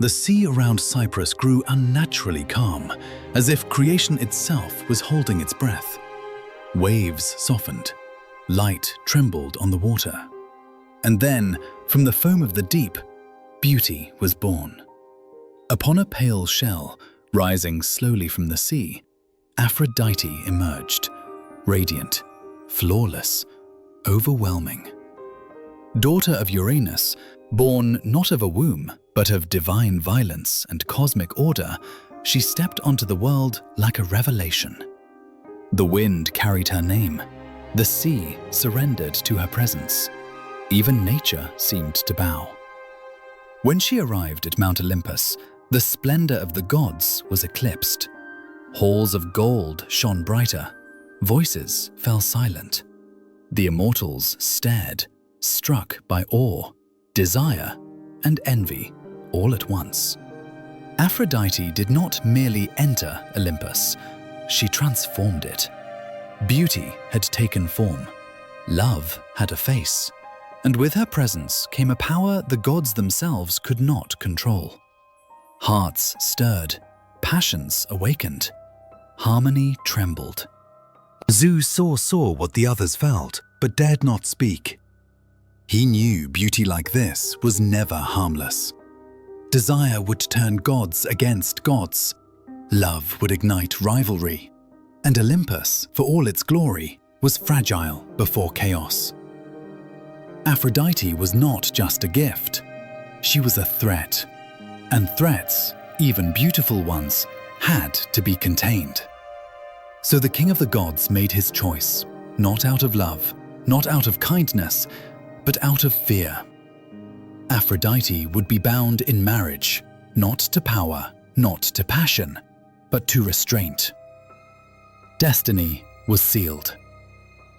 the sea around Cyprus grew unnaturally calm, as if creation itself was holding its breath. Waves softened, light trembled on the water. And then, from the foam of the deep, beauty was born. Upon a pale shell, rising slowly from the sea, Aphrodite emerged, radiant, flawless, overwhelming. Daughter of Uranus, born not of a womb, but of divine violence and cosmic order, she stepped onto the world like a revelation. The wind carried her name. The sea surrendered to her presence. Even nature seemed to bow. When she arrived at Mount Olympus, the splendor of the gods was eclipsed. Halls of gold shone brighter. Voices fell silent. The immortals stared, struck by awe, desire, and envy all at once. Aphrodite did not merely enter Olympus, she transformed it. Beauty had taken form. Love had a face. And with her presence came a power the gods themselves could not control. Hearts stirred, passions awakened, harmony trembled. Zeus saw what the others felt, but dared not speak. He knew beauty like this was never harmless. Desire would turn gods against gods. Love would ignite rivalry. And Olympus, for all its glory, was fragile before chaos. Aphrodite was not just a gift. She was a threat. And threats, even beautiful ones, had to be contained. So the king of the gods made his choice, not out of love, not out of kindness, but out of fear. Aphrodite would be bound in marriage, not to power, not to passion, but to restraint. Destiny was sealed.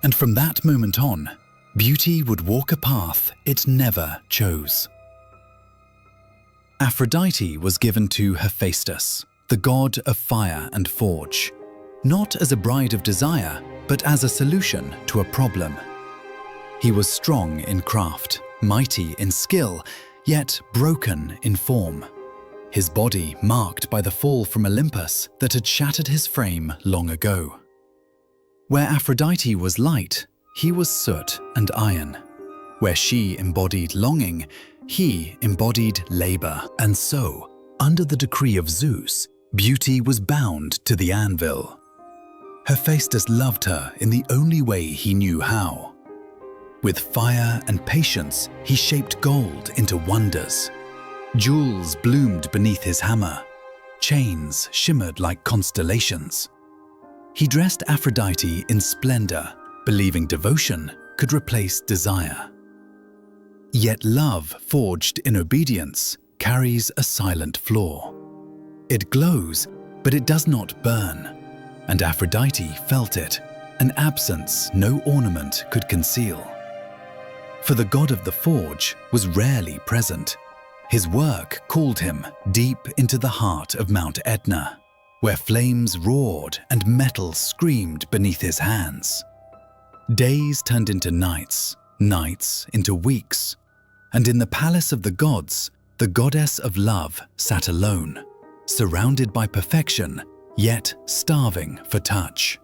And from that moment on, beauty would walk a path it never chose. Aphrodite was given to Hephaestus, the god of fire and forge, not as a bride of desire, but as a solution to a problem. He was strong in craft, mighty in skill, yet broken in form. His body marked by the fall from Olympus that had shattered his frame long ago. Where Aphrodite was light, he was soot and iron. Where she embodied longing, he embodied labor. And so, under the decree of Zeus, beauty was bound to the anvil. Hephaestus loved her in the only way he knew how. With fire and patience, he shaped gold into wonders. Jewels bloomed beneath his hammer. Chains shimmered like constellations. He dressed Aphrodite in splendor, believing devotion could replace desire. Yet love forged in obedience carries a silent flaw. It glows, but it does not burn. And Aphrodite felt it, an absence no ornament could conceal. For the god of the forge was rarely present. His work called him deep into the heart of Mount Etna, where flames roared and metal screamed beneath his hands. Days turned into nights, nights into weeks, and in the palace of the gods, the goddess of love sat alone, surrounded by perfection, yet starving for touch.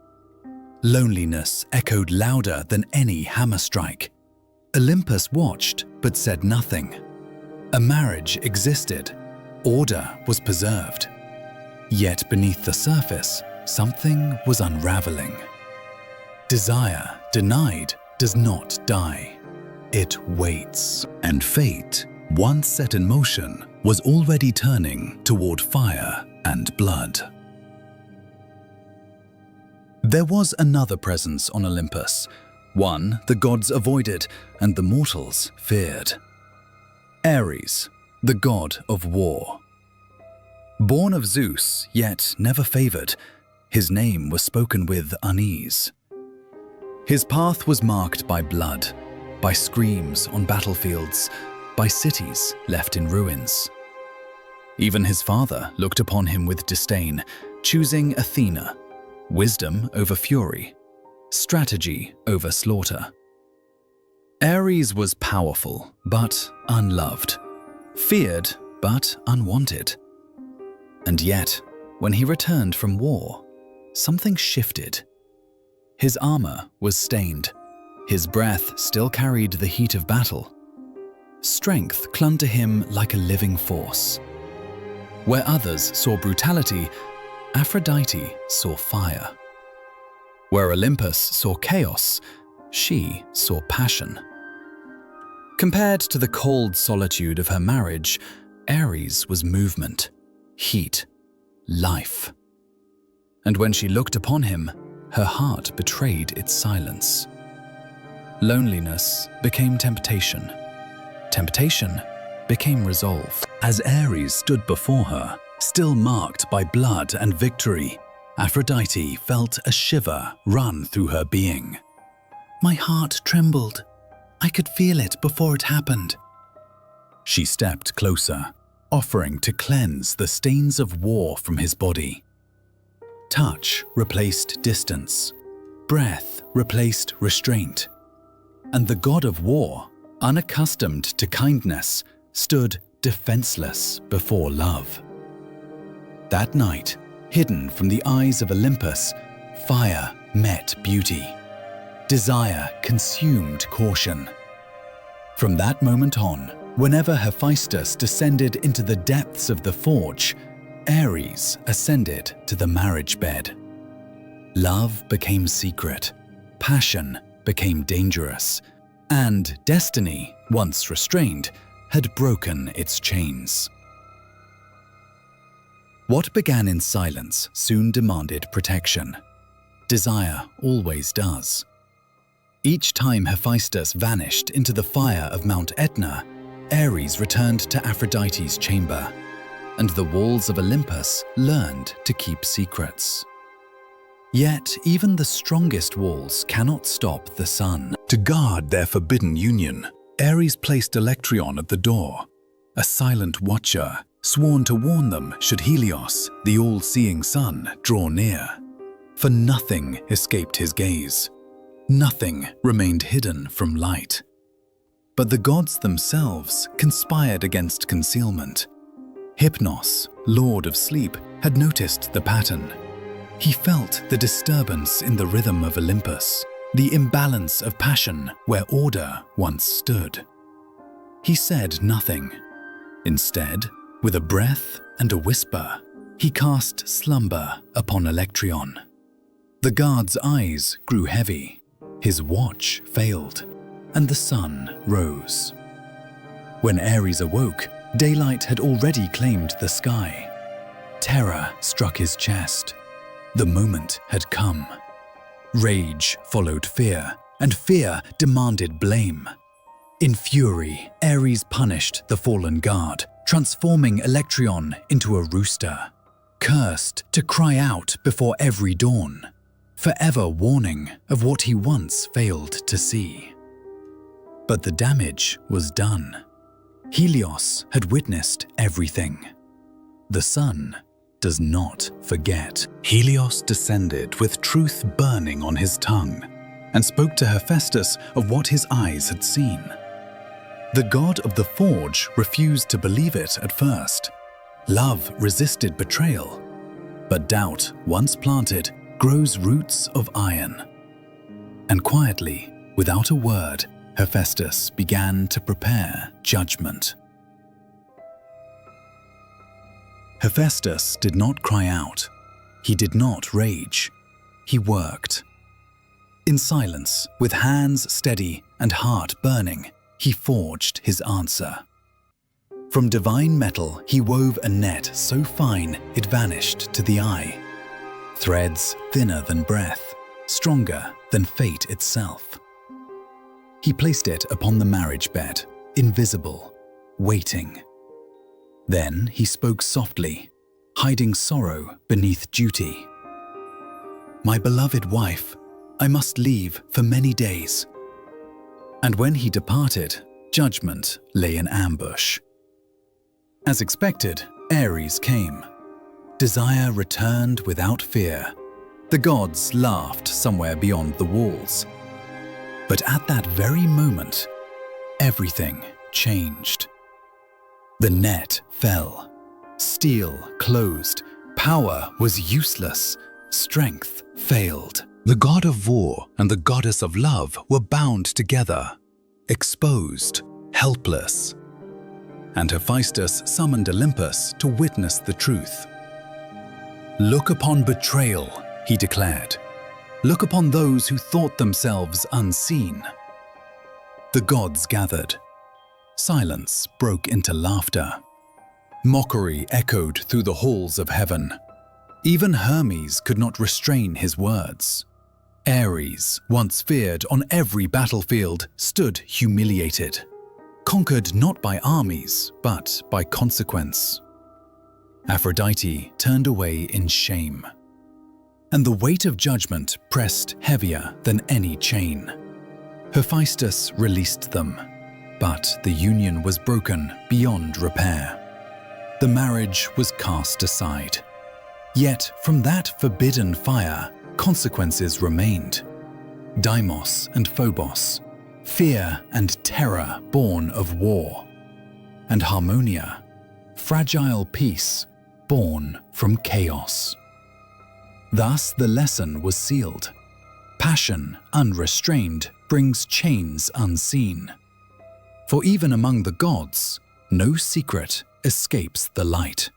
Loneliness echoed louder than any hammer strike. Olympus watched but said nothing. A marriage existed, order was preserved. Yet beneath the surface, something was unraveling. Desire denied does not die. It waits. And fate, once set in motion, was already turning toward fire and blood. There was another presence on Olympus, one the gods avoided and the mortals feared. Ares, the god of war. Born of Zeus, yet never favored, his name was spoken with unease. His path was marked by blood, by screams on battlefields, by cities left in ruins. Even his father looked upon him with disdain, choosing Athena, wisdom over fury, strategy over slaughter. Ares was powerful, but unloved, feared, but unwanted. And yet, when he returned from war, something shifted. His armor was stained. His breath still carried the heat of battle. Strength clung to him like a living force. Where others saw brutality, Aphrodite saw fire. Where Olympus saw chaos, she saw passion. Compared to the cold solitude of her marriage, Ares was movement, heat, life. And when she looked upon him, her heart betrayed its silence. Loneliness became temptation. Temptation became resolve. As Ares stood before her, still marked by blood and victory, Aphrodite felt a shiver run through her being. My heart trembled. I could feel it before it happened. She stepped closer, offering to cleanse the stains of war from his body. Touch replaced distance. Breath replaced restraint. And the god of war, unaccustomed to kindness, stood defenseless before love. That night, hidden from the eyes of Olympus, fire met beauty. Desire consumed caution. From that moment on, whenever Hephaestus descended into the depths of the forge, Ares ascended to the marriage bed. Love became secret, passion became dangerous, and destiny, once restrained, had broken its chains. What began in silence soon demanded protection. Desire always does. Each time Hephaestus vanished into the fire of Mount Etna, Ares returned to Aphrodite's chamber, and the walls of Olympus learned to keep secrets. Yet even the strongest walls cannot stop the sun. To guard their forbidden union, Ares placed Electron at the door, a silent watcher sworn to warn them should Helios, the all-seeing sun, draw near. For nothing escaped his gaze. Nothing remained hidden from light. But the gods themselves conspired against concealment. Hypnos, lord of sleep, had noticed the pattern. He felt the disturbance in the rhythm of Olympus, the imbalance of passion where order once stood. He said nothing. Instead, with a breath and a whisper, he cast slumber upon Electron. The guard's eyes grew heavy, his watch failed, and the sun rose. When Ares awoke, daylight had already claimed the sky. Terror struck his chest. The moment had come. Rage followed fear, and fear demanded blame. In fury, Ares punished the fallen guard, transforming Electron into a rooster, cursed to cry out before every dawn, forever warning of what he once failed to see. But the damage was done. Helios had witnessed everything. The sun does not forget. Helios descended with truth burning on his tongue and spoke to Hephaestus of what his eyes had seen. The god of the forge refused to believe it at first. Love resisted betrayal, but doubt, once planted, grows roots of iron. And quietly, without a word, Hephaestus began to prepare judgment. Hephaestus did not cry out. He did not rage. He worked. In silence, with hands steady and heart burning, he forged his answer. From divine metal, he wove a net so fine it vanished to the eye. Threads thinner than breath, stronger than fate itself. He placed it upon the marriage bed, invisible, waiting. Then he spoke softly, hiding sorrow beneath duty. My beloved wife, I must leave for many days. And when he departed, judgment lay in ambush. As expected, Ares came. Desire returned without fear. The gods laughed somewhere beyond the walls. But at that very moment, everything changed. The net fell. Steel closed. Power was useless. Strength failed. The god of war and the goddess of love were bound together, exposed, helpless. And Hephaestus summoned Olympus to witness the truth. "Look upon betrayal," he declared. "Look upon those who thought themselves unseen." The gods gathered. Silence broke into laughter. Mockery echoed through the halls of heaven. Even Hermes could not restrain his words. Ares, once feared on every battlefield, stood humiliated, conquered not by armies, but by consequence. Aphrodite turned away in shame, and the weight of judgment pressed heavier than any chain. Hephaestus released them, but the union was broken beyond repair. The marriage was cast aside. Yet from that forbidden fire, consequences remained. Deimos and Phobos, fear and terror born of war. And Harmonia, fragile peace born from chaos. Thus the lesson was sealed. Passion unrestrained brings chains unseen. For even among the gods, no secret escapes the light.